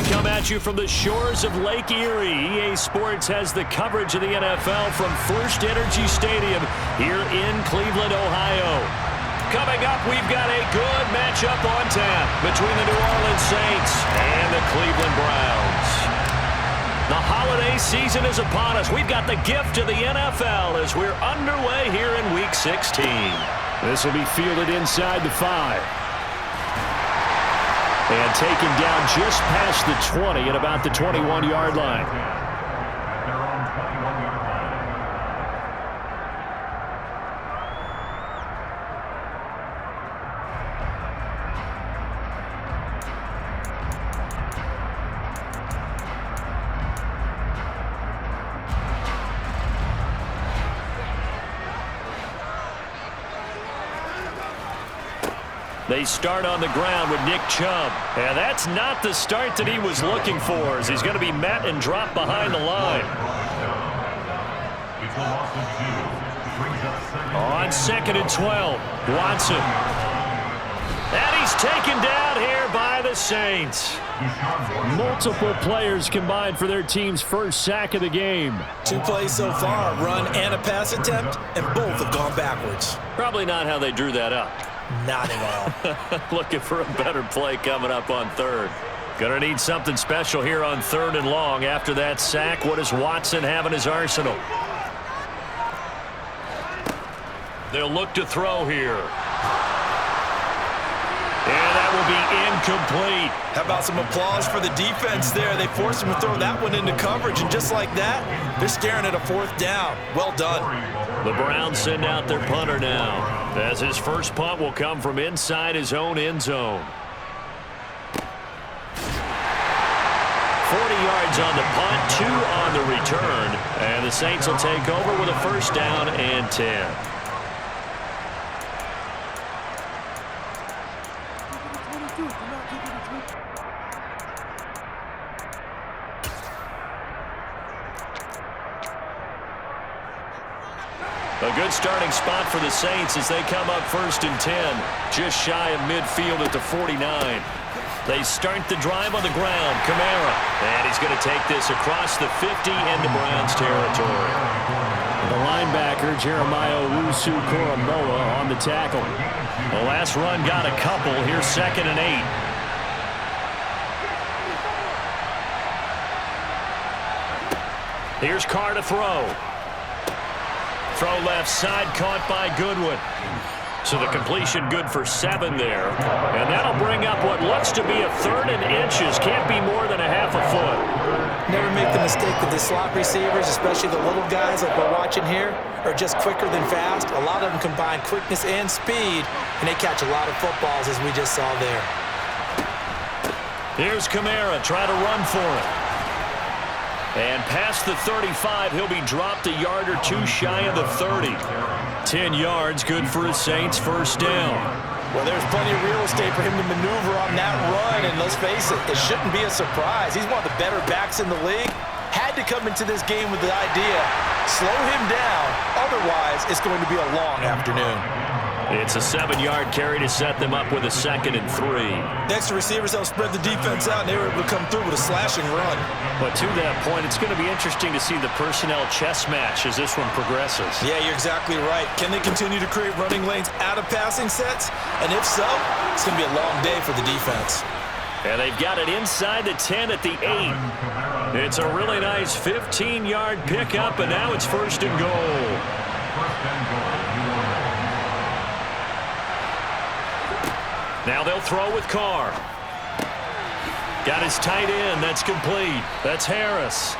Come at you from the shores of Lake Erie. EA Sports has the coverage of the NFL from First Energy Stadium here in Cleveland, Ohio. Coming up, we've got a good matchup on tap between the New Orleans Saints and the Cleveland Browns. The holiday season is upon us. We've got the gift of the NFL as we're underway here in Week 16. This will be fielded inside the 5. And taken down just past the 20 at about the 21-yard line. They start on the ground with Nick Chubb. And that's not the start that he was looking for, as he's going to be met and dropped behind the line. On 2nd and 12, Watson. And he's taken down here by the Saints. Multiple players combined for their team's first sack of the game. 2 plays so far, a run and a pass attempt, and both have gone backwards. Probably not how they drew that up. Not at all. Looking for a better play coming up on 3rd. Gonna need something special here on 3rd and long. After that sack, what does Watson have in his arsenal? They'll look to throw here. And that will be incomplete. How about some applause for the defense there? They forced him to throw that one into coverage, and just like that, they're staring at a 4th down. Well done. The Browns send out their punter now, as his first punt will come from inside his own end zone. 40 yards on the punt, 2 on the return, and the Saints will take over with a 1st down and 10. A good starting spot for the Saints as they come up 1st and 10, just shy of midfield at the 49. They start the drive on the ground. Kamara, and he's going to take this across the 50 into Browns territory. The linebacker, Jeremiah Owusu-Koramoah, on the tackle. The last run got a couple. Here's 2nd and 8. Here's Carr to throw. Throw left side, caught by Goodwin. So the completion good for 7 there. And that'll bring up what looks to be a 3rd and inches. Can't be more than a half a foot. Never make the mistake that the slot receivers, especially the little guys like we're watching here, are just quicker than fast. A lot of them combine quickness and speed, and they catch a lot of footballs, as we just saw there. Here's Kamara, try to run for it. And past the 35, he'll be dropped a yard or 2 shy of the 30. 10 yards, good for his Saints, 1st down. Well, there's plenty of real estate for him to maneuver on that run, and let's face it, it shouldn't be a surprise. He's one of the better backs in the league. Had to come into this game with the idea, slow him down, otherwise it's going to be a long afternoon. It's a 7-yard carry to set them up with a 2nd and 3. Next, the receivers help spread the defense out, and they were able to come through with a slashing run. But to that point, it's going to be interesting to see the personnel chess match as this one progresses. Yeah, you're exactly right. Can they continue to create running lanes out of passing sets? And if so, it's going to be a long day for the defense. And they've got it inside the 10 at the 8. It's a really nice 15-yard pickup, and now it's 1st and goal. Now they'll throw with Carr. Got his tight end. That's complete. That's Harris.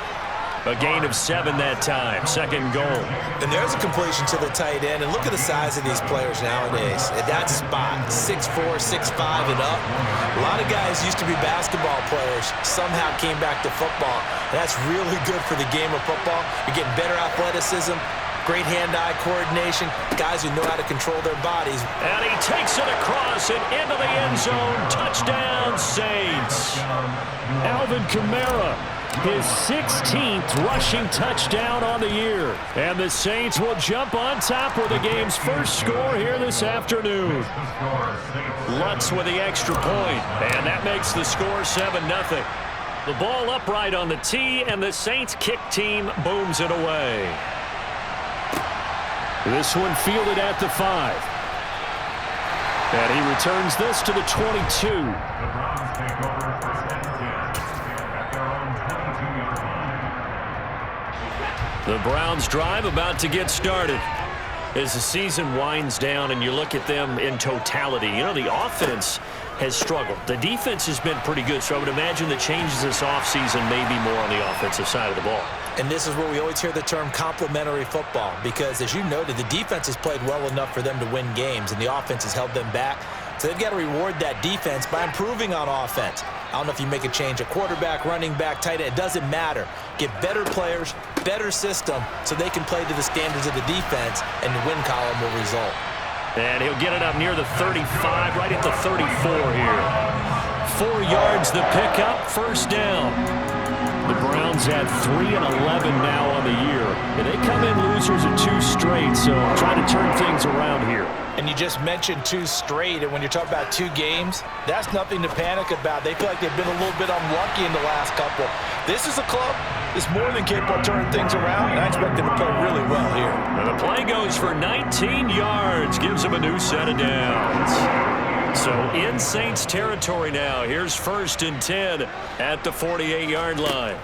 A gain of 7 that time. 2nd goal. And there's a completion to the tight end. And look at the size of these players nowadays. At that spot, 6'4", 6'5", and up. A lot of guys used to be basketball players. Somehow came back to football. And that's really good for the game of football. You're getting better athleticism. Great hand-eye coordination, guys who know how to control their bodies. And he takes it across and into the end zone. Touchdown, Saints. Alvin Kamara, his 16th rushing touchdown on the year. And the Saints will jump on top with the game's first score here this afternoon. Lutz with the extra point, and that makes the score 7-0. The ball upright on the tee, and the Saints kick team booms it away. This one fielded at the 5. And he returns this to the 22. The Browns drive about to get started. As the season winds down and you look at them in totality, you know, the offense has struggled. The defense has been pretty good, so I would imagine the changes this offseason may be more on the offensive side of the ball. And this is where we always hear the term complementary football, because as you noted, the defense has played well enough for them to win games, and the offense has held them back. So they've got to reward that defense by improving on offense. I don't know if you make a change at quarterback, running back, tight end. It doesn't matter. Get better players, better system, so they can play to the standards of the defense, and the win column will result. And he'll get it up near the 35, right at the 34 here. 4 yards the pickup, first down. The Browns at 3-11 now on the year. And they come in losers of 2 straight, so trying to turn things around here. And you just mentioned 2 straight, and when you're talking about 2 games, that's nothing to panic about. They feel like they've been a little bit unlucky in the last couple. This is a club that's more than capable of turning things around, and I expect them to play really well here. And the play goes for 19 yards, gives them a new set of downs. So in Saints territory now. Here's 1st and 10 at the 48-yard line.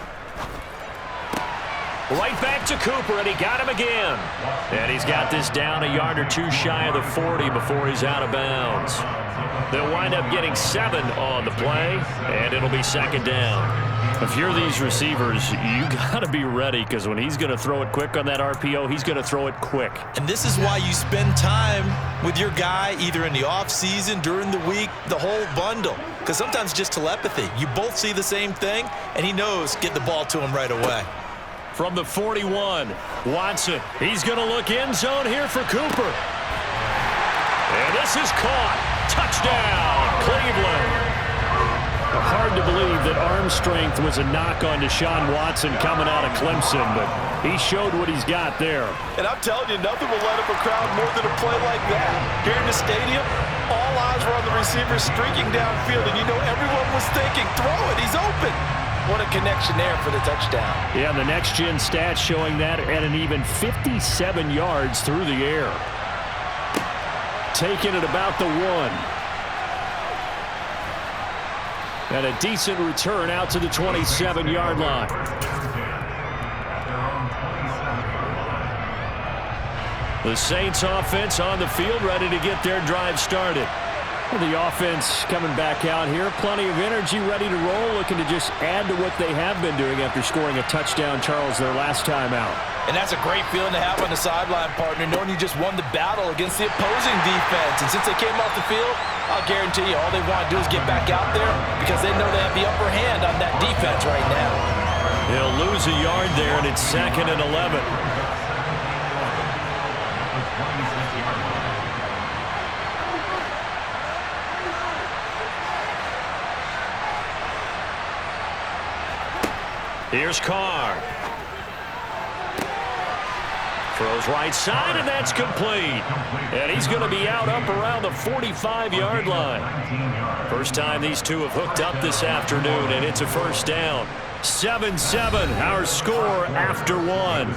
Right back to Cooper, and he got him again. And he's got this down a yard or 2 shy of the 40 before he's out of bounds. They'll wind up getting 7 on the play, and it'll be 2nd down. If you're these receivers, you got to be ready, because when he's going to throw it quick on that RPO, he's going to throw it quick. And this is why you spend time with your guy either in the offseason, during the week, the whole bundle. Because sometimes just telepathy. You both see the same thing, and he knows get the ball to him right away. From the 41, Watson. He's going to look end zone here for Cooper. And this is caught. Touchdown, Cleveland. Hard to believe that arm strength was a knock on Deshaun Watson coming out of Clemson, but he showed what he's got there. And I'm telling you, nothing will light up a crowd more than a play like that. Here in the stadium, all eyes were on the receiver streaking downfield, and you know everyone was thinking, throw it, he's open. What a connection there for the touchdown. Yeah, the next-gen stats showing that at an even 57 yards through the air. Taking it about the 1. And a decent return out to the 27-yard line. The Saints offense on the field, ready to get their drive started. The offense coming back out here. Plenty of energy, ready to roll, looking to just add to what they have been doing after scoring a touchdown, Charles, their last time out. And that's a great feeling to have on the sideline, partner, knowing you just won the battle against the opposing defense. And since they came off the field, I'll guarantee you all they want to do is get back out there because they know they have the upper hand on that defense right now. They'll lose a yard there, and it's 2nd and 11. Here's Carr. Throws right side, and that's complete. And he's going to be out up around the 45-yard line. First time these two have hooked up this afternoon, and it's a first down. 7-7, our score after 1.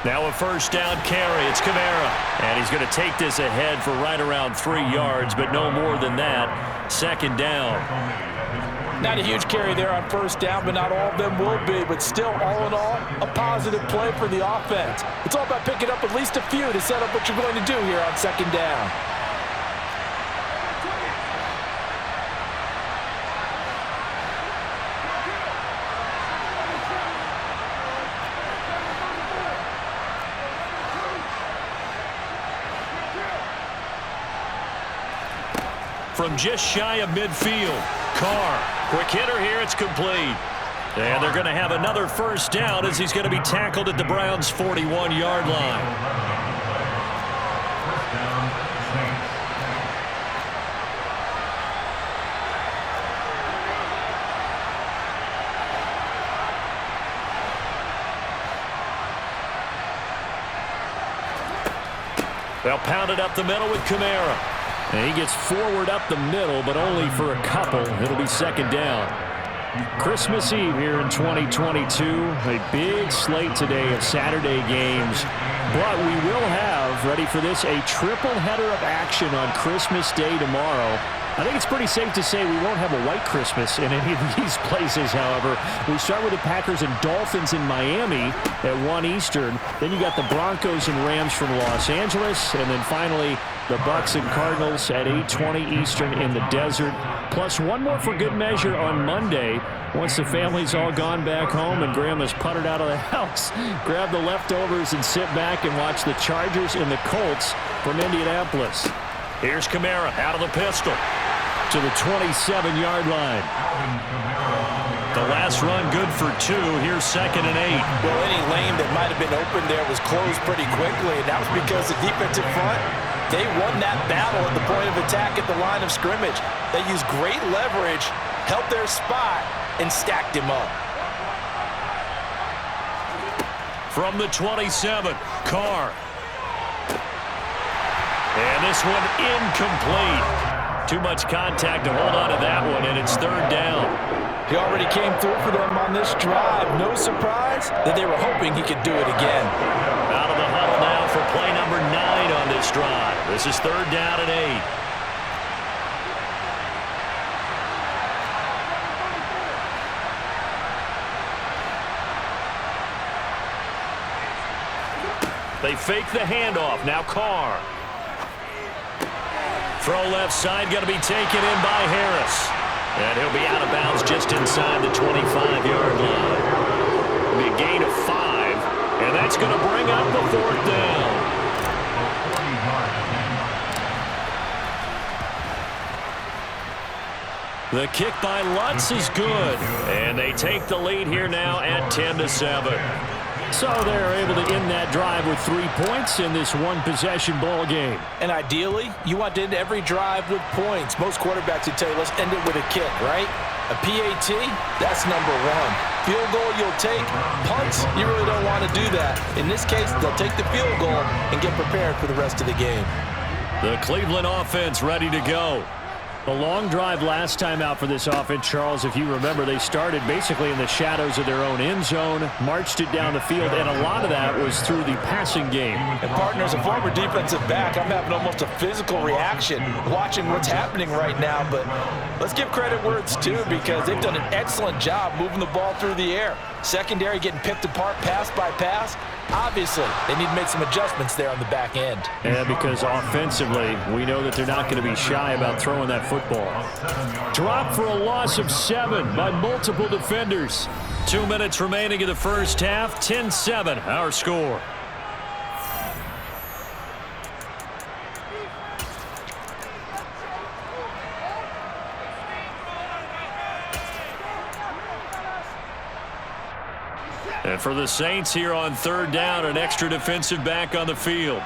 Now a first down carry. It's Kamara. And he's going to take this ahead for right around 3 yards, but no more than that. 2nd down. Not a huge carry there on first down, but not all of them will be. But still, all in all, a positive play for the offense. It's all about picking up at least a few to set up what you're going to do here on 2nd down. From just shy of midfield, Carr. Quick hitter here, it's complete. And they're going to have another first down as he's going to be tackled at the Browns' 41-yard line. They'll pound it up the middle with Kamara. And he gets forward up the middle, but only for a couple. It'll be 2nd down. Christmas Eve here in 2022. A big slate today of Saturday games. But we will have, ready for this, a triple header of action on Christmas Day tomorrow. I think it's pretty safe to say we won't have a white Christmas in any of these places, however. We start with the Packers and Dolphins in Miami at 1 Eastern. Then you got the Broncos and Rams from Los Angeles. And then finally, the Bucs and Cardinals at 8:20 Eastern in the desert. Plus one more for good measure on Monday. Once the family's all gone back home and Grandma's puttered out of the house, grab the leftovers and sit back and watch the Chargers and the Colts from Indianapolis. Here's Kamara out of the pistol to the 27-yard line. The last run good for 2. Here's 2nd and 8. Well, any lane that might have been open there was closed pretty quickly, and that was because the defensive front, they won that battle at the point of attack at the line of scrimmage. They used great leverage, held their spot, and stacked him up. From the 27, Carr. And this one incomplete. Too much contact to hold on to that one, and it's 3rd down. He already came through for them on this drive. No surprise that they were hoping he could do it again. Out of the huddle now for play number 9 on this drive. This is 3rd down and 8. They fake the handoff. Now Carr. Throw left side, going to be taken in by Harris. And he'll be out of bounds just inside the 25-yard line. It'll be a gain of 5, and that's going to bring up the 4th down. The kick by Lutz is good, and they take the lead here now at 10-7. So they're able to end that drive with 3 points in this one-possession ball game. And ideally, you want to end every drive with points. Most quarterbacks would tell you, let's end it with a kick, right? A PAT, that's number 1. Field goal you'll take. Punts, you really don't want to do that. In this case, they'll take the field goal and get prepared for the rest of the game. The Cleveland offense ready to go. A long drive last time out for this offense, Charles. If you remember, they started basically in the shadows of their own end zone, marched it down the field, and a lot of that was through the passing game. And partner, as a former defensive back, I'm having almost a physical reaction watching what's happening right now. But let's give credit where it's due, because they've done an excellent job moving the ball through the air. Secondary getting picked apart pass by pass. Obviously, they need to make some adjustments there on the back end. Yeah, because offensively, we know that they're not going to be shy about throwing that football. Drop for a loss of 7 by multiple defenders. 2 minutes remaining in the first half. 10-7, our score. And for the Saints here on 3rd down, an extra defensive back on the field.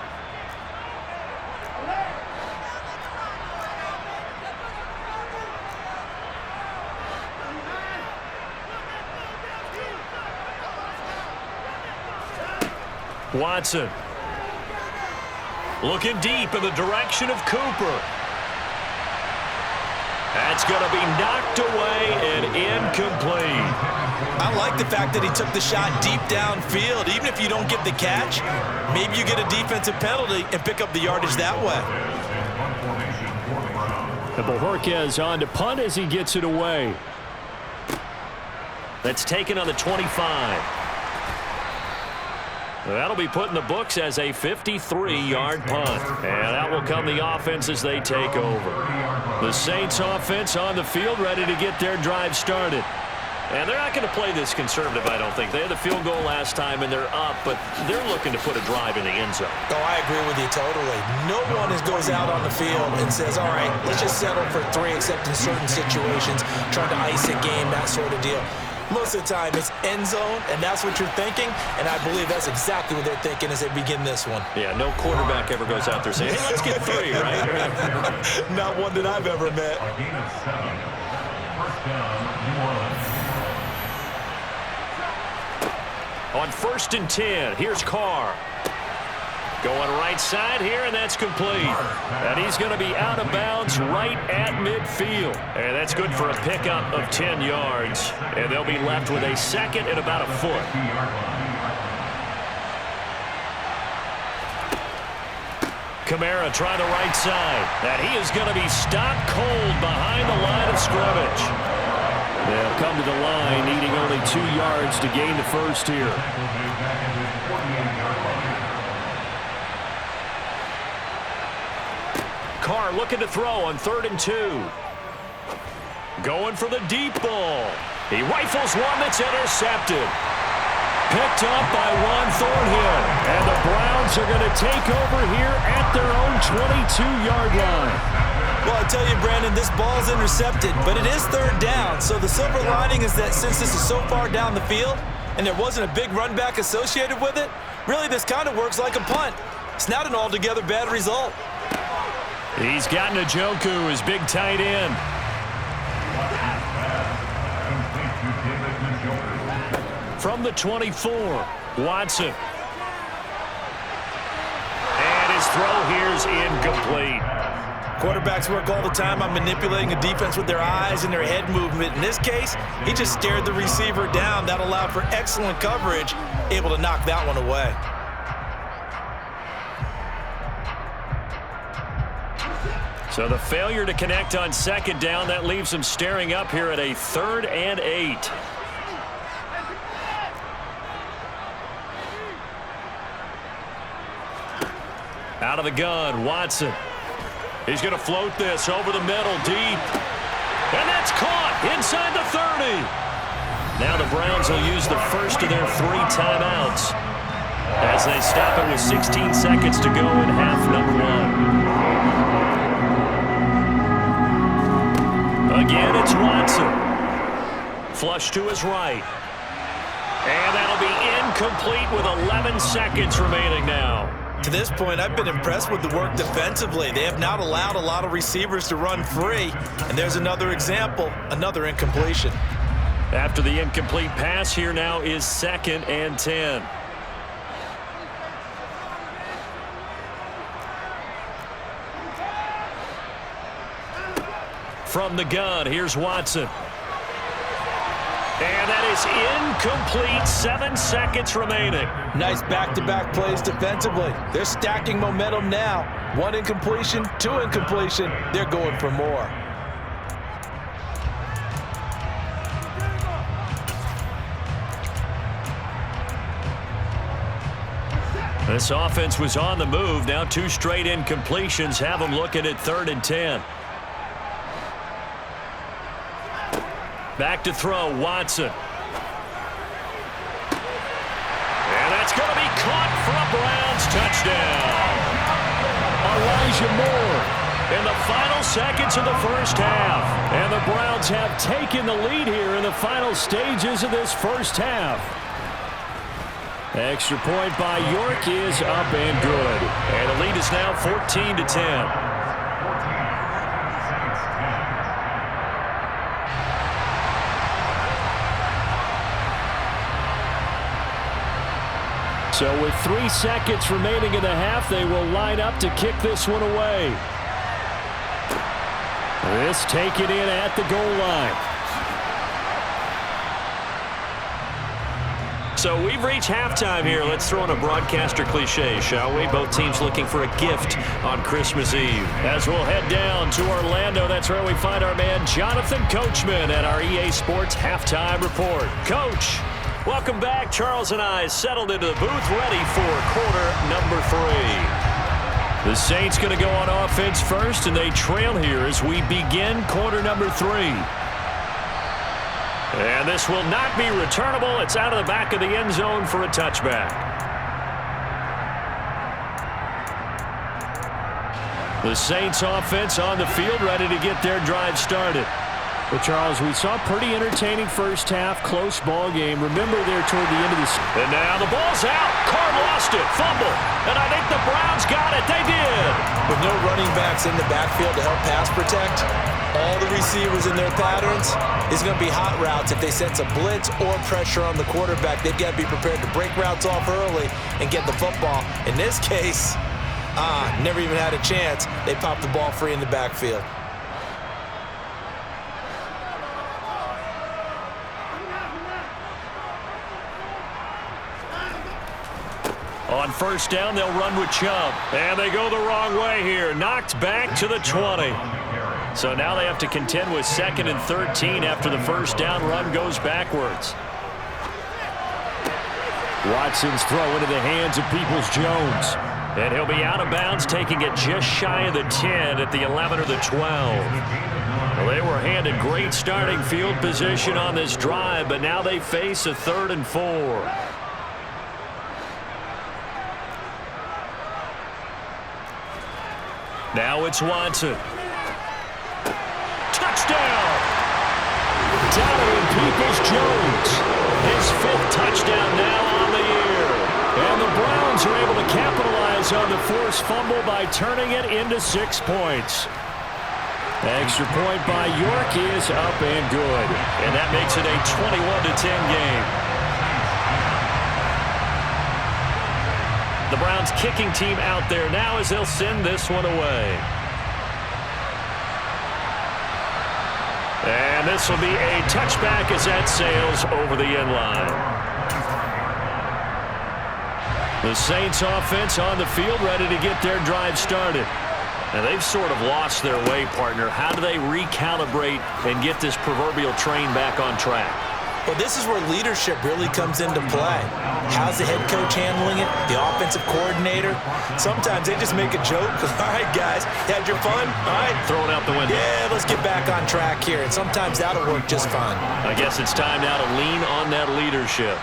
Watson. Looking deep in the direction of Cooper. That's going to be knocked away and incomplete. I like the fact that he took the shot deep downfield. Even if you don't get the catch, maybe you get a defensive penalty and pick up the yardage that way. And Bojorquez on to punt as he gets it away. That's taken on the 25. That'll be put in the books as a 53-yard punt. And out will come the offense as they take over. The Saints offense on the field ready to get their drive started. And they're not going to play this conservative, I don't think. They had the field goal last time, and they're up, but they're looking to put a drive in the end zone. Oh, I agree with you totally. No one goes out on the field and says, all right, let's just settle for 3, except in certain situations, trying to ice a game, that sort of deal. Most of the time, it's end zone, and that's what you're thinking, and I believe that's exactly what they're thinking as they begin this one. Yeah, no quarterback ever goes out there saying, hey, let's get 3, right? Not one that I've ever met. On 1st and 10, here's Carr. Going right side here, and that's complete. And he's going to be out of bounds right at midfield. And that's good for a pickup of 10 yards. And they'll be left with a 2nd and about a foot. Kamara trying the right side. And he is going to be stopped cold behind the line of scrimmage. They'll come to the line needing only 2 yards to gain the first here. Carr looking to throw on 3rd and 2. Going for the deep ball. He rifles one that's intercepted. Picked up by Juan Thornhill. And the Browns are going to take over here at their own 22-yard line. Well, I tell you, Brandon, this ball's intercepted, but it is 3rd down. So the silver lining is that since this is so far down the field and there wasn't a big run back associated with it, really this kind of works like a punt. It's not an altogether bad result. He's got Njoku, his big tight end. From the 24, Watson. And his throw here's incomplete. Quarterbacks work all the time on manipulating a defense with their eyes and their head movement. In this case, he just stared the receiver down. That allowed for excellent coverage, able to knock that one away. So the failure to connect on 2nd down, that leaves him staring up here at a 3rd and 8. Out of the gun, Watson. He's going to float this over the middle, deep. And that's caught inside the 30. Now the Browns will use the first of their 3 timeouts as they stop it with 16 seconds to go in half number 1. Again, it's Watson. Flush to his right. And that'll be incomplete with 11 seconds remaining now. To this point, I've been impressed with the work defensively. They have not allowed a lot of receivers to run free. And there's another example, another incompletion. After the incomplete pass, here now is 2nd and 10. From the gun, here's Watson. And that is incomplete. 7 seconds remaining. Nice back-to-back plays defensively. They're stacking momentum now. 1 incompletion, 2 incompletion. They're going for more. This offense was on the move. Now 2 straight incompletions have them looking at 3rd and 10. Back to throw, Watson. And that's going to be caught for a Browns touchdown. Elijah Moore in the final seconds of the first half. And the Browns have taken the lead here in the final stages of this first half. Extra point by York is up and good. And the lead is now 14-10. So with 3 seconds remaining in the half, they will line up to kick this one away. This taken in at the goal line. So we've reached halftime here. Let's throw in a broadcaster cliche, shall we? Both teams looking for a gift on Christmas Eve. As we'll head down to Orlando, that's where we find our man Jonathan Coachman at our EA Sports Halftime Report. Coach, welcome back. Charles and I settled into the booth, ready for quarter number 3. The Saints going to go on offense first, and they trail here as we begin quarter number 3. And this will not be returnable. It's out of the back of the end zone for a touchback. The Saints offense on the field, ready to get their drive started. Well, Charles, we saw a pretty entertaining first half, close ball game. Remember there toward the end of this. And now the ball's out. Carr lost it. Fumble. And I think the Browns got it. They did. With no running backs in the backfield to help pass protect, all the receivers in their patterns is going to be hot routes. If they sense a blitz or pressure on the quarterback, they've got to be prepared to break routes off early and get the football. In this case, never even had a chance. They popped the ball free in the backfield. On first down, they'll run with Chubb. And they go the wrong way here. Knocked back to the 20. So now they have to contend with 2nd and 13 after the first down run goes backwards. Watson's throw into the hands of Peoples-Jones. And he'll be out of bounds, taking it just shy of the 10 at the 11 or the 12. Well, they were handed great starting field position on this drive, but now they face a 3rd and 4. Now it's Watson. Touchdown! Donovan Peoples-Jones. His 5th touchdown now on the year. And the Browns are able to capitalize on the forced fumble by turning it into 6 points. Extra point by York is up and good. And that makes it a 21-10 game. The Browns kicking team out there now as they'll send this one away. And this will be a touchback as that sails over the end line. The Saints offense on the field ready to get their drive started. And they've sort of lost their way, partner. How do they recalibrate and get this proverbial train back on track? Well, this is where leadership really comes into play. How's the head coach handling it? The offensive coordinator? Sometimes they just make a joke. All right, guys, you had your fun? All right. Throw it out the window. Yeah, let's get back on track here. And sometimes that'll work just fine. I guess it's time now to lean on that leadership.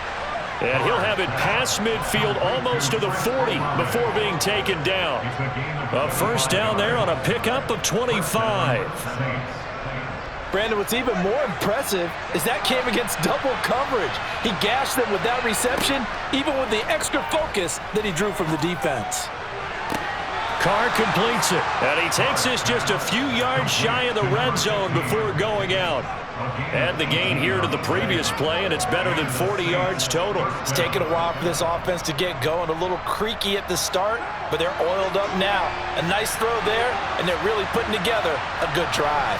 And he'll have it past midfield almost to the 40 before being taken down. A first down there on a pickup of 25. Brandon, what's even more impressive is that came against double coverage. He gashed them with that reception, even with the extra focus that he drew from the defense. Carr completes it, and he takes this just a few yards shy of the red zone before going out. Add the gain here to the previous play, and it's better than 40 yards total. It's taken a while for this offense to get going. A little creaky at the start, but they're oiled up now. A nice throw there, and they're really putting together a good drive.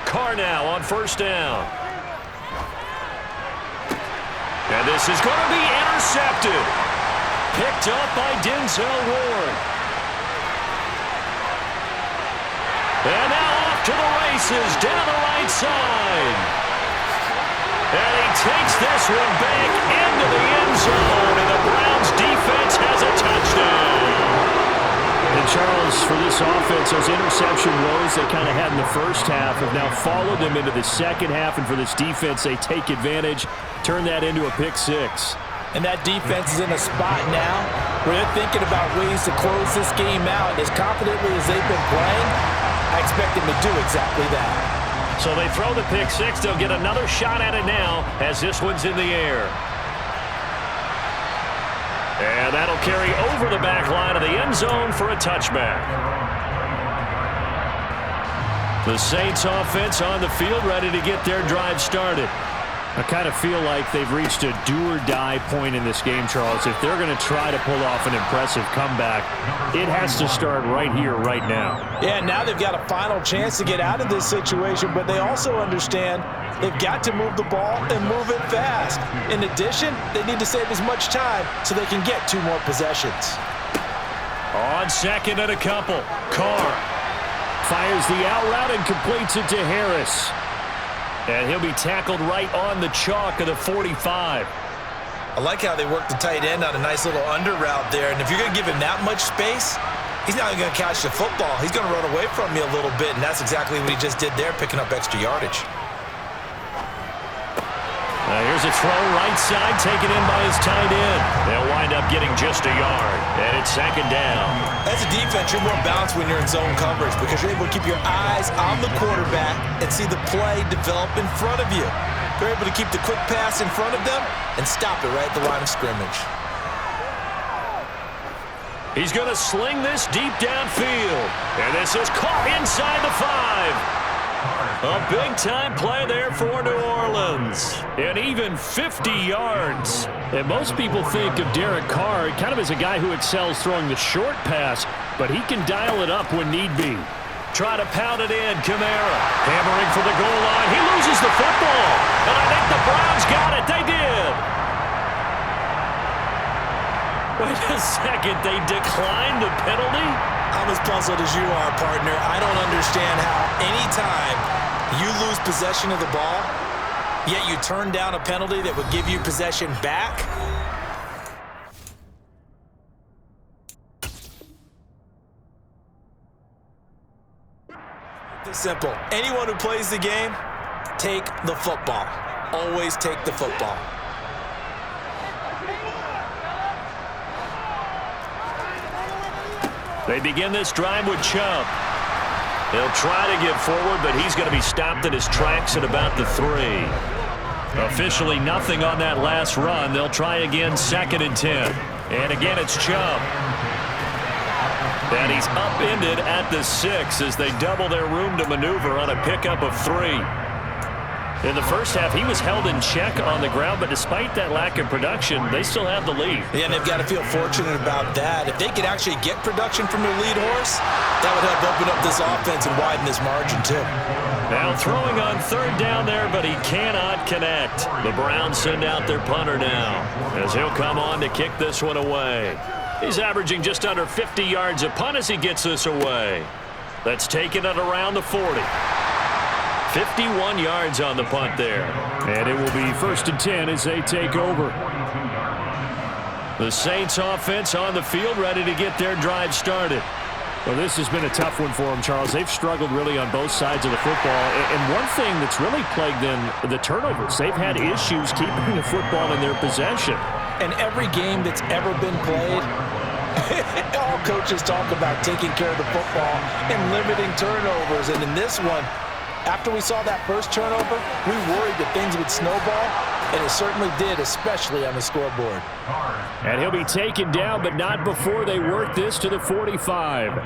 Carr now on first down. And this is going to be intercepted. Picked up by Denzel Ward. And now off to the races down the right side. And he takes this one back into the end zone. And the Browns defense has a touchdown. And Charles, for this offense, those interception woes they kind of had in the first half have now followed them into the second half. And for this defense, they take advantage, turn that into a pick 6. And that defense is in a spot now where they're thinking about ways to close this game out. As confidently as they've been playing, I expect them to do exactly that. So they throw the pick 6. They'll get another shot at it now as this one's in the air. And that'll carry over the back line of the end zone for a touchback. The Saints offense on the field ready to get their drive started. I kind of feel like they've reached a do-or-die point in this game, Charles. If they're going to try to pull off an impressive comeback, it has to start right here, right now. Yeah, now they've got a final chance to get out of this situation, but they also understand they've got to move the ball and move it fast. In addition, they need to save as much time so they can get 2 more possessions. On second and a couple, Carr fires the out route and completes it to Harris. And he'll be tackled right on the chalk of the 45. I like how they work the tight end on a nice little under route there. And if you're going to give him that much space, he's not even going to catch the football. He's going to run away from you a little bit, and that's exactly what he just did there, picking up extra yardage. Here's a throw right side taken in by his tight end. They'll wind up getting just a yard, and it's second down. As a defense, you're more balanced when you're in zone coverage because you're able to keep your eyes on the quarterback and see the play develop in front of you. They're able to keep the quick pass in front of them and stop it right at the line of scrimmage. He's going to sling this deep downfield, and this is caught inside the 5. A big-time play there for New Orleans. And even 50 yards. And most people think of Derek Carr kind of as a guy who excels throwing the short pass, but he can dial it up when need be. Try to pound it in. Kamara hammering for the goal line. He loses the football. And I think the Browns got it. They did. Wait a second. They declined the penalty? I'm as puzzled as you are, partner. I don't understand how anytime you lose possession of the ball, yet you turn down a penalty that would give you possession back. It's simple. Anyone who plays the game, take the football. Always take the football. They begin this drive with Chubb. He'll try to get forward, but he's going to be stopped in his tracks at about the 3. Officially nothing on that last run. They'll try again, 2nd and 10. And again, it's Chubb. And he's upended at the 6 as they double their room to maneuver on a pickup of 3. In the first half, he was held in check on the ground, but despite that lack of production, they still have the lead. Yeah, and they've got to feel fortunate about that. If they could actually get production from their lead horse, that would help open up this offense and widen this margin too. Now throwing on 3rd down there, but he cannot connect. The Browns send out their punter now as he'll come on to kick this one away. He's averaging just under 50 yards a punt as he gets this away. That's taking it around the 40. 51 yards on the punt there. And it will be 1st and 10 as they take over. The Saints offense on the field ready to get their drive started. Well, this has been a tough one for them, Charles. They've struggled really on both sides of the football. And one thing that's really plagued them, the turnovers. They've had issues keeping the football in their possession. And every game that's ever been played, all coaches talk about taking care of the football and limiting turnovers. And in this one, after we saw that first turnover, we worried that things would snowball, and it certainly did, especially on the scoreboard. And he'll be taken down, but not before they work this to the 45.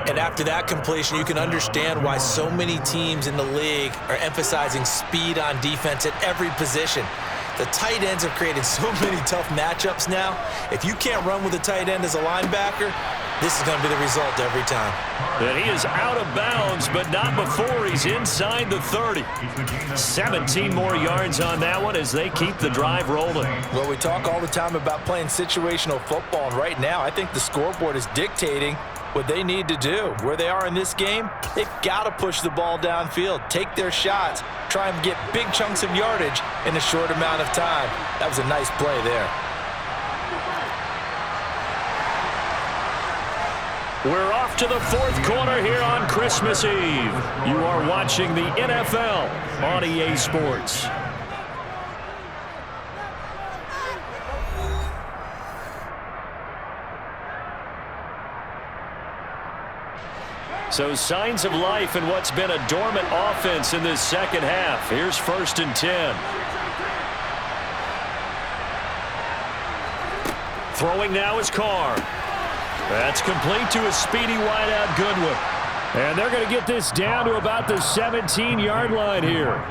And after that completion, you can understand why so many teams in the league are emphasizing speed on defense at every position. The tight ends have created so many tough matchups now. If you can't run with a tight end as a linebacker, this is going to be the result every time. And he is out of bounds, but not before he's inside the 30. 17 more yards on that one as they keep the drive rolling. Well, we talk all the time about playing situational football, and right now I think the scoreboard is dictating what they need to do. Where they are in this game, they've got to push the ball downfield, take their shots, try and get big chunks of yardage in a short amount of time. That was a nice play there. We're off to the 4th quarter here on Christmas Eve. You are watching the NFL on EA Sports. So signs of life in what's been a dormant offense in this second half. Here's 1st and 10. Throwing now is Carr. That's complete to a speedy wideout Goodwin. And they're going to get this down to about the 17-yard line here.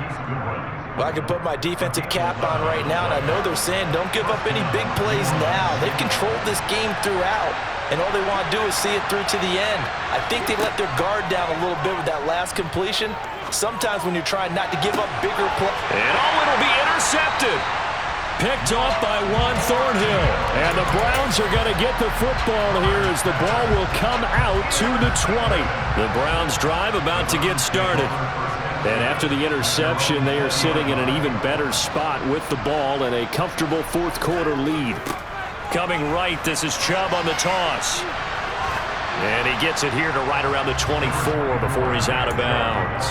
Well, I can put my defensive cap on right now, and I know they're saying don't give up any big plays now. They've controlled this game throughout, and all they want to do is see it through to the end. I think they let their guard down a little bit with that last completion. Sometimes when you're trying not to give up bigger plays. And it'll be intercepted. Picked off by Juan Thornhill. And the Browns are going to get the football here as the ball will come out to the 20. The Browns drive about to get started. And after the interception, they are sitting in an even better spot with the ball and a comfortable 4th quarter lead. Coming right, this is Chubb on the toss. And he gets it here to right around the 24 before he's out of bounds.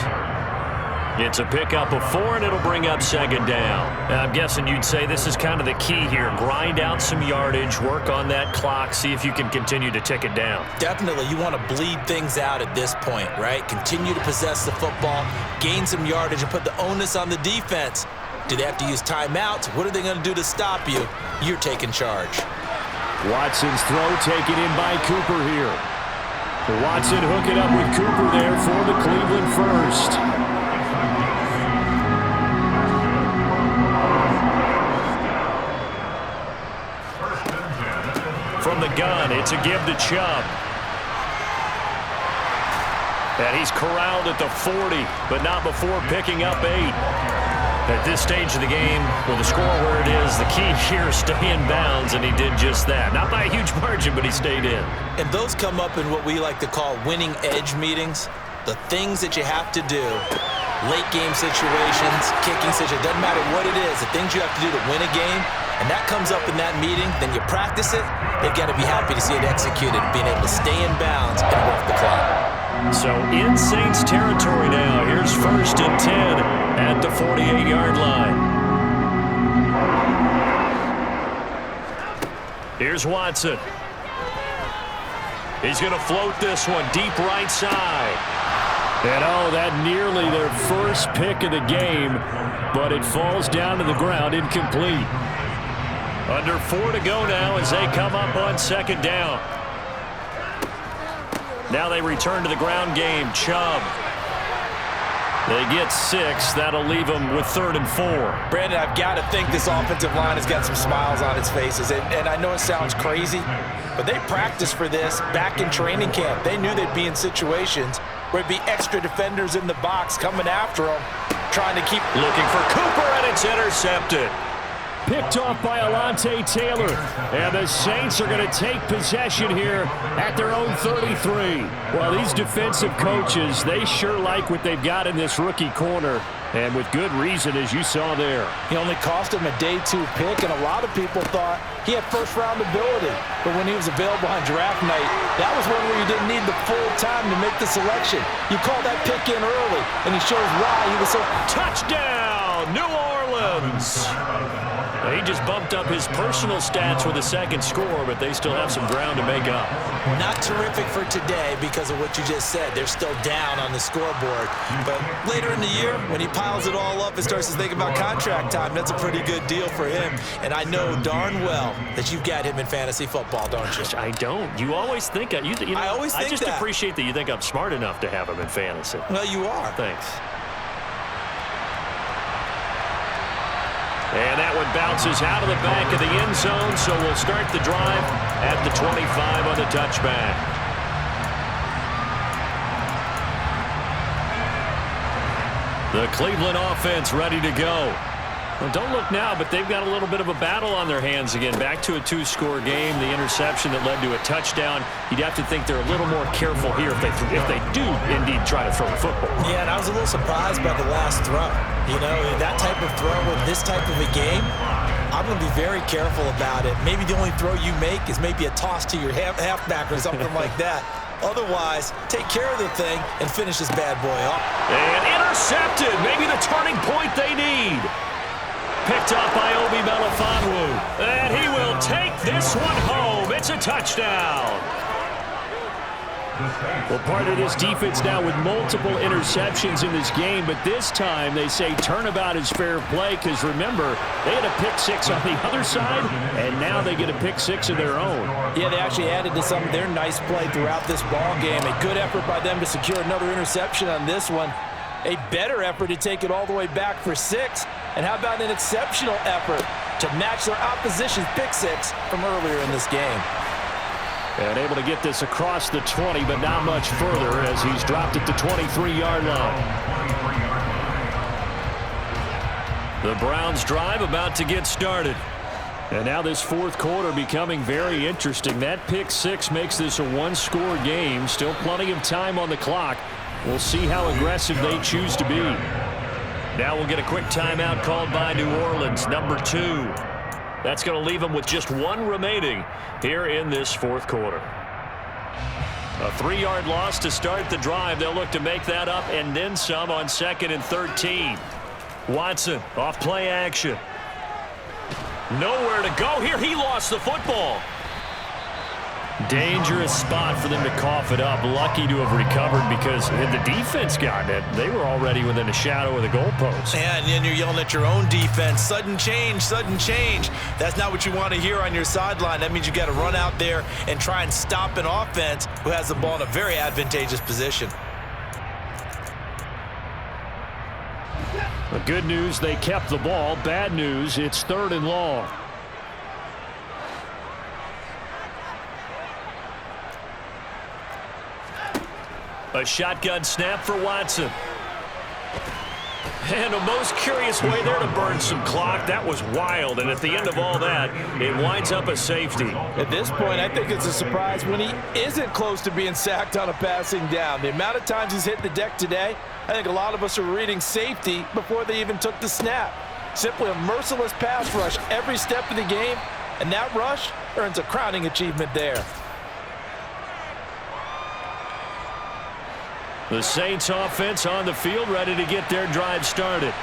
It's a pickup of 4, and it'll bring up 2nd down. I'm guessing you'd say this is kind of the key here. Grind out some yardage, work on that clock, see if you can continue to tick it down. Definitely, you want to bleed things out at this point, right? Continue to possess the football, gain some yardage, and put the onus on the defense. Do they have to use timeouts? What are they going to do to stop you? You're taking charge. Watson's throw taken in by Cooper here. Watson hooking up with Cooper there for the Cleveland first. From the gun, it's a give to Chubb. And he's corralled at the 40, but not before picking up 8. At this stage of the game, with the score where it is, the key here is stay in bounds, and he did just that. Not by a huge margin, but he stayed in. And those come up in what we like to call winning edge meetings. The things that you have to do, late game situations, kicking situations, doesn't matter what it is, the things you have to do to win a game, and that comes up in that meeting, then you practice it, they've got to be happy to see it executed, being able to stay in bounds and work the clock. So in Saints territory now. Here's 1st and 10 at the 48-yard line. Here's Watson. He's going to float this one deep right side. And that nearly their first pick of the game, but it falls down to the ground incomplete. Under 4 to go now as they come up on 2nd down. Now they return to the ground game. Chubb. They get 6. That'll leave them with 3rd and 4. Brandon, I've got to think this offensive line has got some smiles on its faces. And I know it sounds crazy, but they practiced for this back in training camp. They knew they'd be in situations where it'd be extra defenders in the box coming after them, trying to keep looking for Cooper, and it's intercepted. Picked off by Alontae Taylor. And the Saints are going to take possession here at their own 33. Well, these defensive coaches, they sure like what they've got in this rookie corner. And with good reason, as you saw there. He only cost him a day 2 pick, and a lot of people thought he had first-round ability. But when he was available on draft night, that was one where you didn't need the full time to make the selection. You called that pick in early, and he shows why he was so... Touchdown, New Orleans! He just bumped up his personal stats with a 2nd score, but they still have some ground to make up. Not terrific for today because of what you just said. They're still down on the scoreboard. But later in the year, when he piles it all up and starts to think about contract time, that's a pretty good deal for him. And I know darn well that you've got him in fantasy football, don't you? I don't. You always think I always think I just that. appreciate that you think I'm smart enough to have him in fantasy. Well, you are. Thanks. And that one bounces out of the back of the end zone, so we'll start the drive at the 25 on the touchback. The Cleveland offense ready to go. Well, don't look now, but they've got a little bit of a battle on their hands again. Back to a 2-score game. The interception that led to a touchdown. You'd have to think they're a little more careful here if they do indeed try to throw the football. Yeah, and I was a little surprised by the last throw. You know, that type of throw with this type of a game, I'm going to be very careful about it. Maybe the only throw you make is maybe a toss to your halfback or something like that. Otherwise, take care of the thing and finish this bad boy off. And intercepted. Maybe the turning point they need. Picked off by Obi Melifonwu. And he will take this one home. It's a touchdown. Well, part of this defense now with multiple interceptions in this game, but this time they say turnabout is fair play because, remember, they had a pick 6 on the other side, and now they get a pick 6 of their own. Yeah, they actually added to some of their nice play throughout this ball game. A good effort by them to secure another interception on this one. A better effort to take it all the way back for 6. And how about an exceptional effort to match their opposition's pick 6 from earlier in this game. And able to get this across the 20, but not much further as he's dropped at the 23-yard line. The Browns drive about to get started. And now this 4th quarter becoming very interesting. That pick 6 makes this a 1-score game. Still plenty of time on the clock. We'll see how aggressive they choose to be. Now we'll get a quick timeout called by New Orleans, number 2. That's going to leave them with just 1 remaining here in this 4th quarter. A 3-yard loss to start the drive. They'll look to make that up and then some on 2nd and 13. Watson off play action. Nowhere to go here. He lost the football. Dangerous spot for them to cough it up. Lucky to have recovered because had the defense gotten it, they were already within a shadow of the goalpost. And then you're yelling at your own defense. Sudden change, sudden change. That's not what you want to hear on your sideline. That means you got to run out there and try and stop an offense who has the ball in a very advantageous position. The good news, they kept the ball. Bad news, it's 3rd and long. A shotgun snap for Watson. And a most curious way there to burn some clock. That was wild, and at the end of all that, it winds up a safety. At this point, I think it's a surprise when he isn't close to being sacked on a passing down. The amount of times he's hit the deck today, I think a lot of us are reading safety before they even took the snap. Simply a merciless pass rush every step of the game, and that rush earns a crowning achievement there. The Saints offense on the field, ready to get their drive started.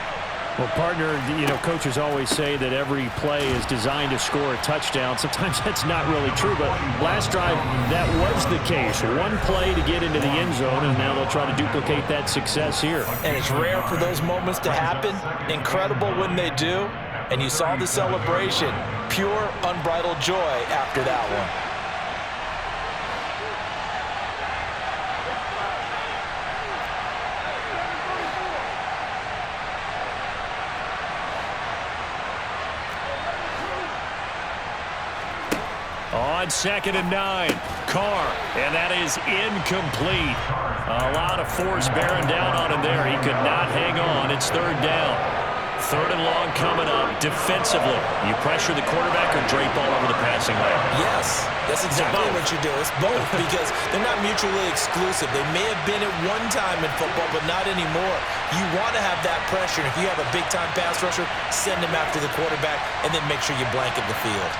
Well, partner, coaches always say that every play is designed to score a touchdown. Sometimes that's not really true, but last drive, that was the case. One play to get into the end zone, and now they'll try to duplicate that success here. And it's rare for those moments to happen. Incredible when they do. And you saw the celebration. Pure, unbridled joy after that one. On 2nd and 9, Carr, and that is incomplete. A lot of force bearing down on him there. He could not hang on. It's 3rd down. 3rd and long coming up defensively. You pressure the quarterback or drape all over the passing lane? Yes, that's exactly what you do. It's both because they're not mutually exclusive. They may have been at one time in football, but not anymore. You want to have that pressure. If you have a big-time pass rusher, send him after the quarterback, and then make sure you blanket the field.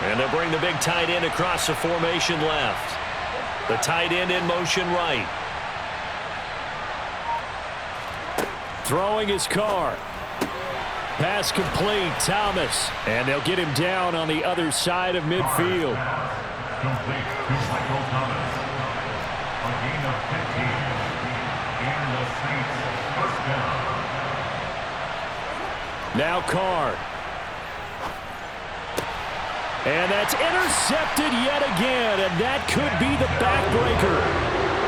And they'll bring the big tight end across the formation left. The tight end in motion right. Throwing his Carr. Pass complete, Thomas. And they'll get him down on the other side of midfield. Complete to Michael Thomas. A gain of 15. And the Saints first down. Now Carr. And that's intercepted yet again, and that could be the backbreaker.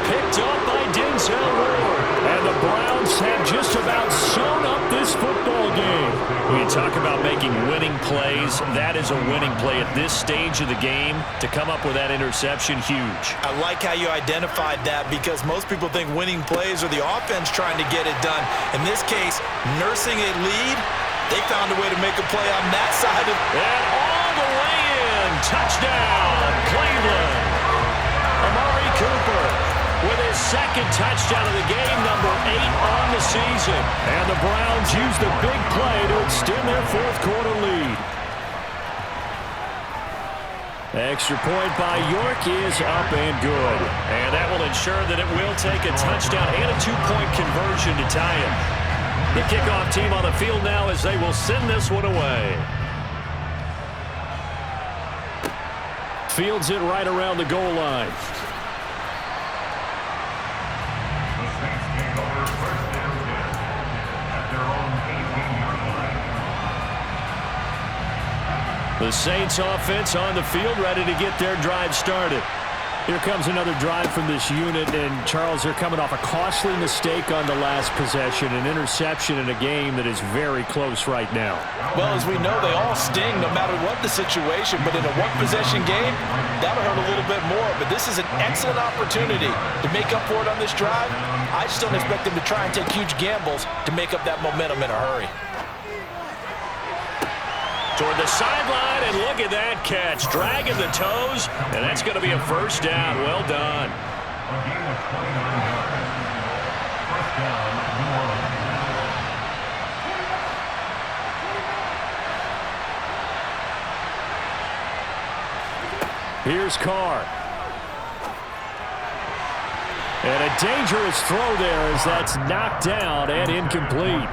Picked up by Denzel Ward. And the Browns have just about sewn up this football game. When you talk about making winning plays, that is a winning play at this stage of the game. To come up with that interception, huge. I like how you identified that because most people think winning plays are the offense trying to get it done. In this case, nursing a lead, they found a way to make a play on that side of and all the way in. Touchdown, Cleveland. Amari Cooper with his 2nd touchdown of the game, number 8 on the season. And the Browns use the big play to extend their 4th quarter lead. Extra point by York is up and good. And that will ensure that it will take a touchdown and a 2-point conversion to tie it. The kickoff team on the field now as they will send this one away. Fields it right around the goal line. The Saints take over 1st and 10 at their own 18-yard line. The Saints offense on the field ready to get their drive started. Here comes another drive from this unit, and Charles, they're coming off a costly mistake on the last possession, an interception in a game that is very close right now. Well, as we know, they all sting no matter what the situation, but in a one-possession game, that'll hurt a little bit more. But this is an excellent opportunity to make up for it on this drive. I just don't expect them to try and take huge gambles to make up that momentum in a hurry. Toward the sideline, and look at that catch. Dragging the toes, and that's going to be a 1st down. Well done. A gain of 29 yards. 1st down, New Orleans. Here's Carr. And a dangerous throw there as that's knocked down and incomplete.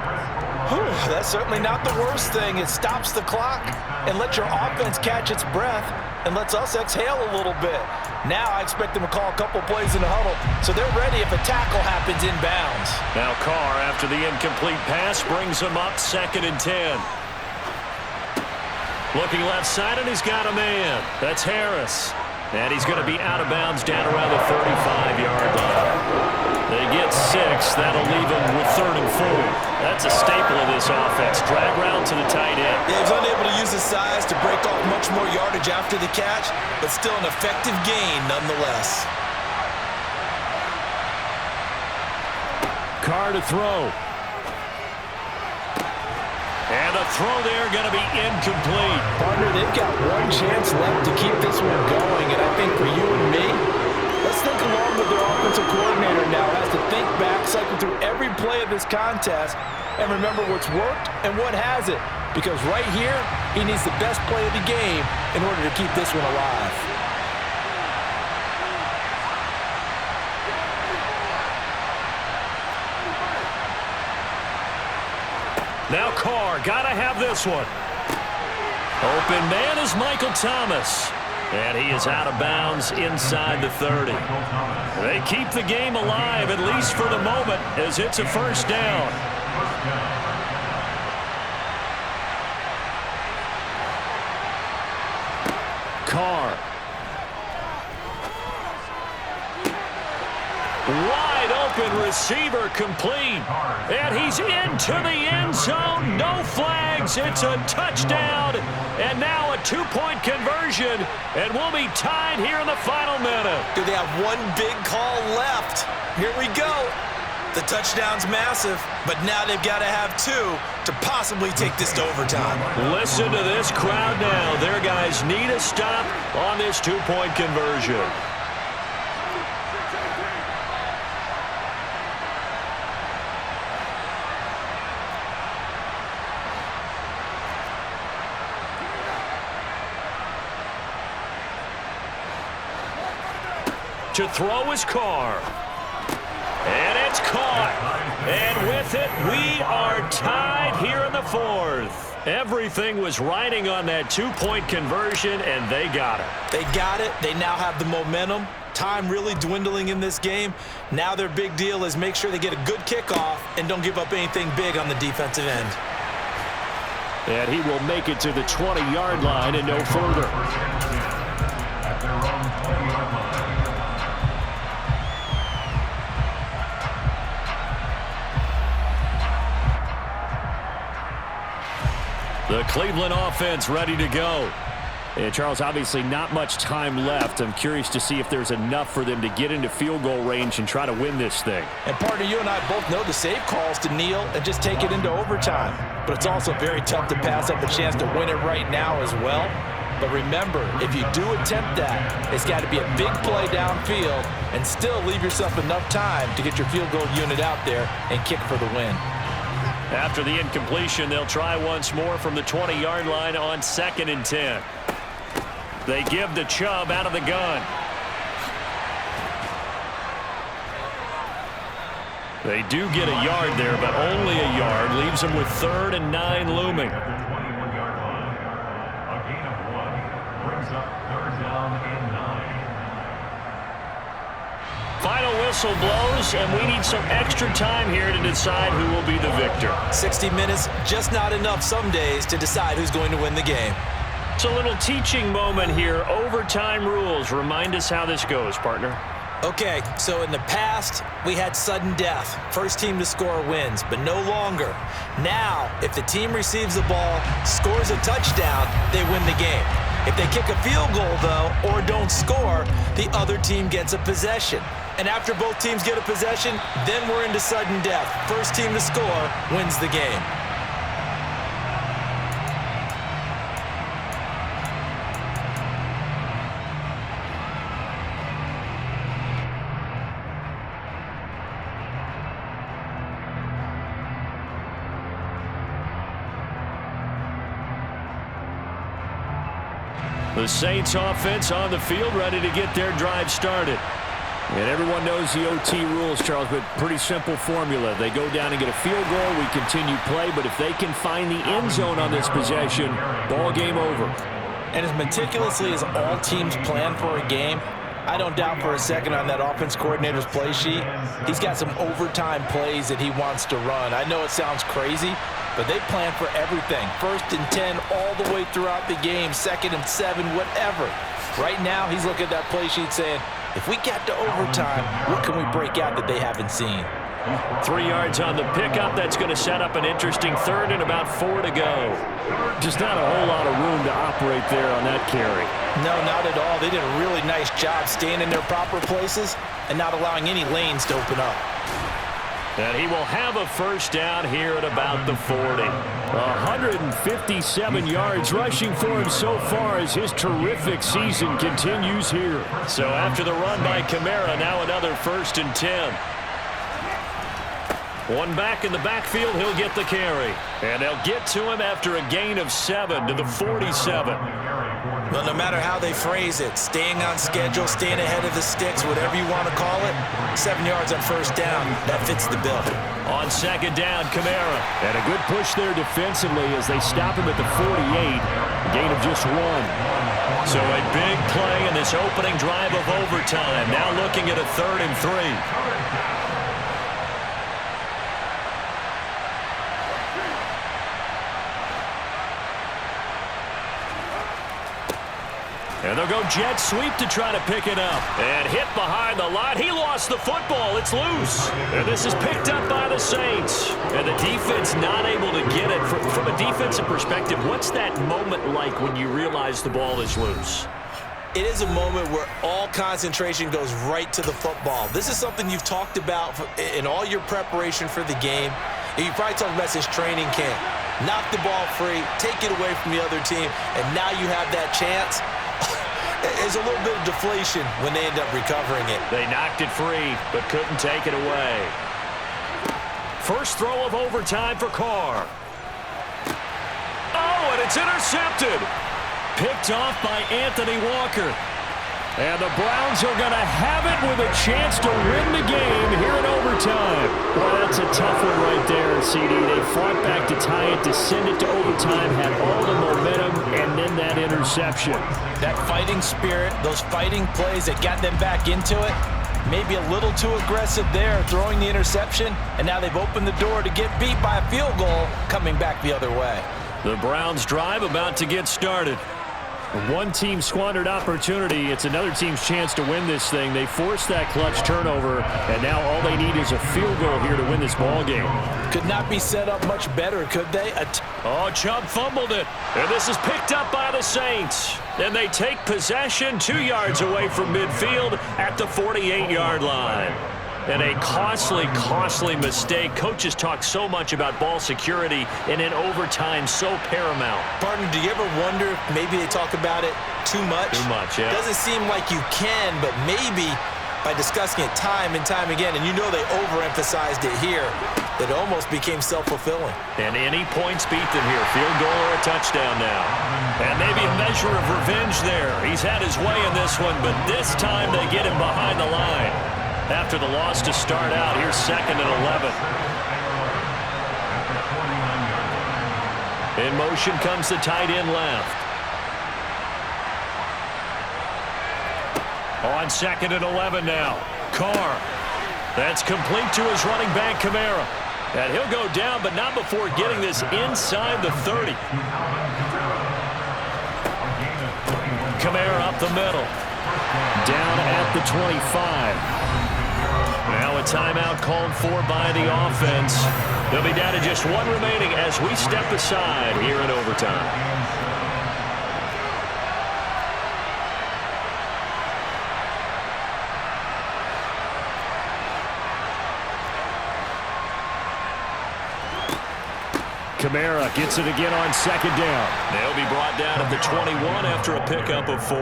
That's certainly not the worst thing. It stops the clock and lets your offense catch its breath and lets us exhale a little bit. Now I expect them to call a couple plays in the huddle, so they're ready if a tackle happens inbounds. Now Carr, after the incomplete pass, brings him up 2nd and 10. Looking left side, and he's got a man. That's Harris. And he's going to be out of bounds down around the 35-yard line. They get at 6. That'll leave him with 3rd and 4. That's a staple of this offense. Drag route to the tight end. Yeah, he was unable to use his size to break off much more yardage after the catch, but still an effective gain nonetheless. Carr to throw. And the throw there going to be incomplete. Partner, they've got one chance left to keep this one going, and I think for you and me, let's think along with their offensive coordinator now. Has to think back, cycle through every play of this contest, and remember what's worked and what hasn't. Because right here, he needs the best play of the game in order to keep this one alive. Now Carr, got to have this one. Open man is Michael Thomas. And he is out of bounds inside the 30. They keep the game alive, at least for the moment, as it's a first down. Carr. Wide open receiver complete. And he's into the end zone. No flags. It's a touchdown. And now a 2-point conversion. And we'll be tied here in the final minute. Do they have one big call left? Here we go. The touchdown's massive, but now they've got to have 2 to possibly take this to overtime. Listen to this crowd now. Their guys need a stop on this 2-point conversion. To throw is Carr. And it's caught. And with it, we are tied here in the 4th. Everything was riding on that 2-point conversion, and they got it. They got it. They now have the momentum. Time really dwindling in this game. Now their big deal is make sure they get a good kickoff and don't give up anything big on the defensive end. And he will make it to the 20-yard line and no further. At their own 20-yard line. The Cleveland offense ready to go. And Charles, obviously not much time left. I'm curious to see if there's enough for them to get into field goal range and try to win this thing. And partner, you and I both know the save calls to kneel and just take it into overtime. But it's also very tough to pass up a chance to win it right now as well. But remember, if you do attempt that, it's got to be a big play downfield and still leave yourself enough time to get your field goal unit out there and kick for the win. After the incompletion, they'll try once more from the 20-yard line on 2nd and 10. They give to Chubb out of the gun. They do get a yard there, but only a yard. Leaves them with 3rd and 9 looming. At their 21-yard line. A gain of 1 brings up 3rd down and 9. Final whistle blows, and we need some extra time here to decide who will be the victor. 60 minutes, just not enough some days to decide who's going to win the game. It's a little teaching moment here. Overtime rules. Remind us how this goes, partner. Okay, so in the past, we had sudden death. First team to score wins, but no longer. Now, if the team receives the ball, scores a touchdown, they win the game. If they kick a field goal, though, or don't score, the other team gets a possession. And after both teams get a possession, then we're into sudden death. First team to score wins the game. The Saints offense on the field, ready to get their drive started. And everyone knows the OT rules, Charles, but pretty simple formula. They go down and get a field goal, we continue play, but if they can find the end zone on this possession, ball game over. And as meticulously as all teams plan for a game, I don't doubt for a second on that offense coordinator's play sheet, he's got some overtime plays that he wants to run. I know it sounds crazy, but they plan for everything. 1st and 10 all the way throughout the game, 2nd and 7, whatever. Right now, he's looking at that play sheet saying, if we get to overtime, what can we break out that they haven't seen? 3 yards on the pickup. That's going to set up an interesting third and about 4 to go. Just not a whole lot of room to operate there on that carry. No, not at all. They did a really nice job staying in their proper places and not allowing any lanes to open up. And he will have a first down here at about the 40. 157 yards rushing for him so far as his terrific season continues here. So after the run by Kamara, now another 1st and 10. One back in the backfield, he'll get the carry. And they'll get to him after a gain of 7 to the 47. Well, no matter how they phrase it, staying on schedule, staying ahead of the sticks, whatever you want to call it, 7 yards on first down, that fits the bill. On 2nd down, Kamara. And a good push there defensively as they stop him at the 48. A gain of just 1. So a big play in this opening drive of overtime. Now looking at a 3rd and 3. And they'll go jet sweep to try to pick it up. And hit behind the line. He lost the football. It's loose. And this is picked up by the Saints. And the defense not able to get it. From a defensive perspective, what's that moment like when you realize the ball is loose? It is a moment where all concentration goes right to the football. This is something you've talked about in all your preparation for the game. And you probably talked about this training camp. Knock the ball free, take it away from the other team, and now you have that chance. There's a little bit of deflation when they end up recovering it. They knocked it free, but couldn't take it away. First throw of overtime for Carr. Oh, and it's intercepted. Picked off by Anthony Walker. And the Browns are going to have it with a chance to win the game here in overtime. Well, that's a tough one right there, CD. They fought back to tie it, to send it to overtime, had all the momentum, and then that interception. That fighting spirit, those fighting plays that got them back into it, maybe a little too aggressive there, throwing the interception, and now they've opened the door to get beat by a field goal coming back the other way. The Browns drive about to get started. One team squandered opportunity. It's another team's chance to win this thing. They forced that clutch turnover, and now all they need is a field goal here to win this ball game. Could not be set up much better, could they? Chubb fumbled it, and this is picked up by the Saints. And they take possession 2 yards away from midfield at the 48-yard line. And a costly, costly mistake. Coaches talk so much about ball security, and in overtime, so paramount. Partner, do you ever wonder if maybe they talk about it too much? Too much, yeah. Doesn't seem like you can, but maybe by discussing it time and time again, and you know they overemphasized it here, it almost became self-fulfilling. And any points beat them here. Field goal or a touchdown now. And maybe a measure of revenge there. He's had his way in this one, but this time they get him behind the line. After the loss to start out, here's 2nd and 11. In motion comes the tight end left. On 2nd and 11 now. Carr. That's complete to his running back, Kamara. And he'll go down, but not before getting this inside the 30. Kamara up the middle. Down at the 25. Now a timeout called for by the offense. They'll be down to just 1 remaining as we step aside here in overtime. Kamara gets it again on 2nd down. They'll be brought down at the 21 after a pickup of 4.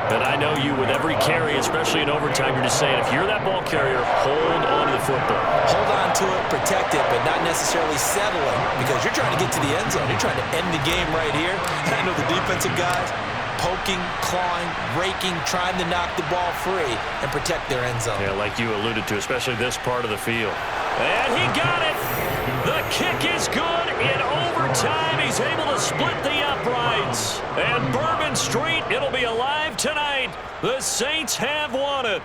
But I know you, with every carry, especially in overtime, you're just saying, if you're that ball carrier, hold on to the football. Hold on to it, protect it, but not necessarily settle it, because you're trying to get to the end zone. You're trying to end the game right here. I know the defensive guys poking, clawing, raking, trying to knock the ball free and protect their end zone. Yeah, like you alluded to, especially this part of the field. And he got it. The kick is good in overtime. He's able to split the uprights. And Bourbon Street, it'll be alive tonight. The Saints have won it.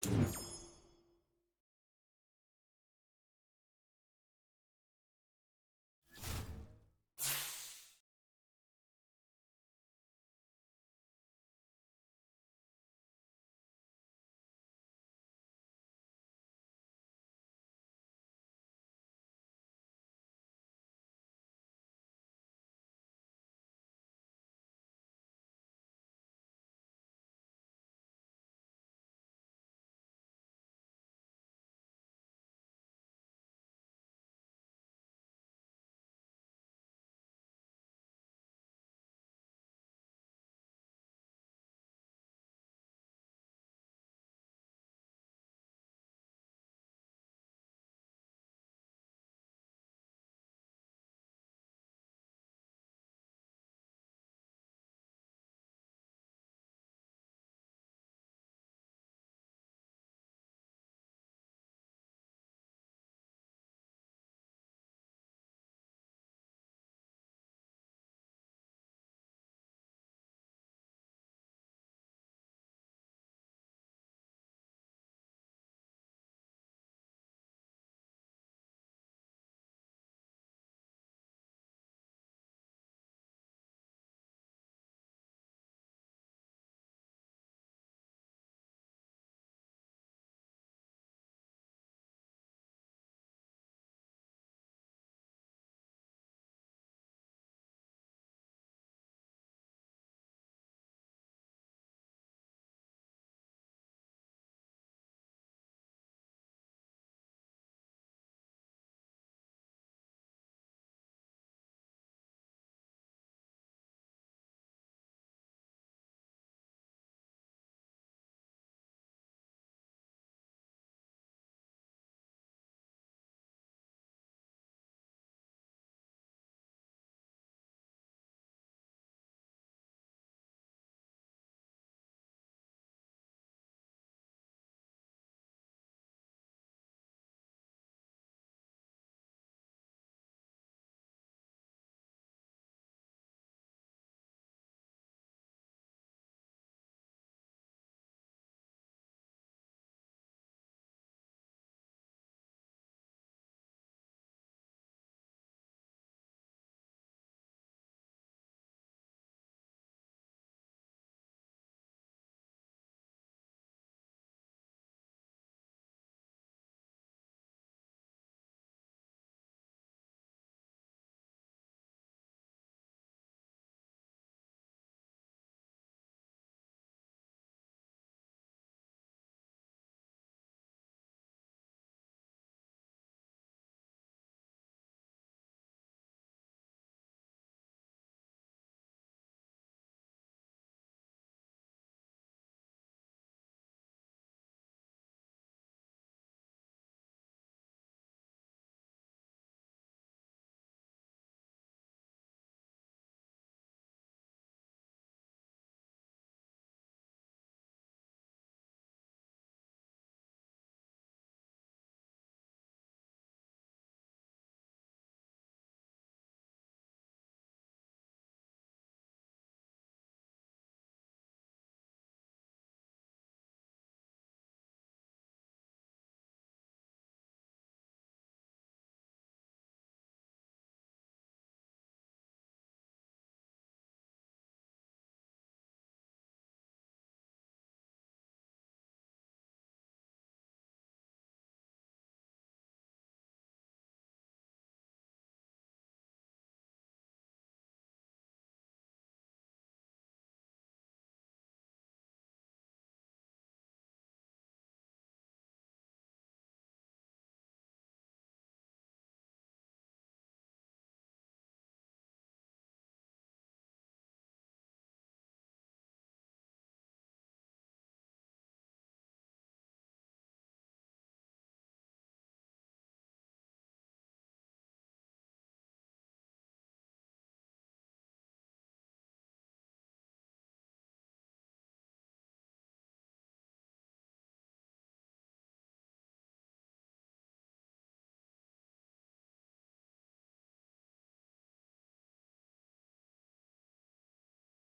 Saints.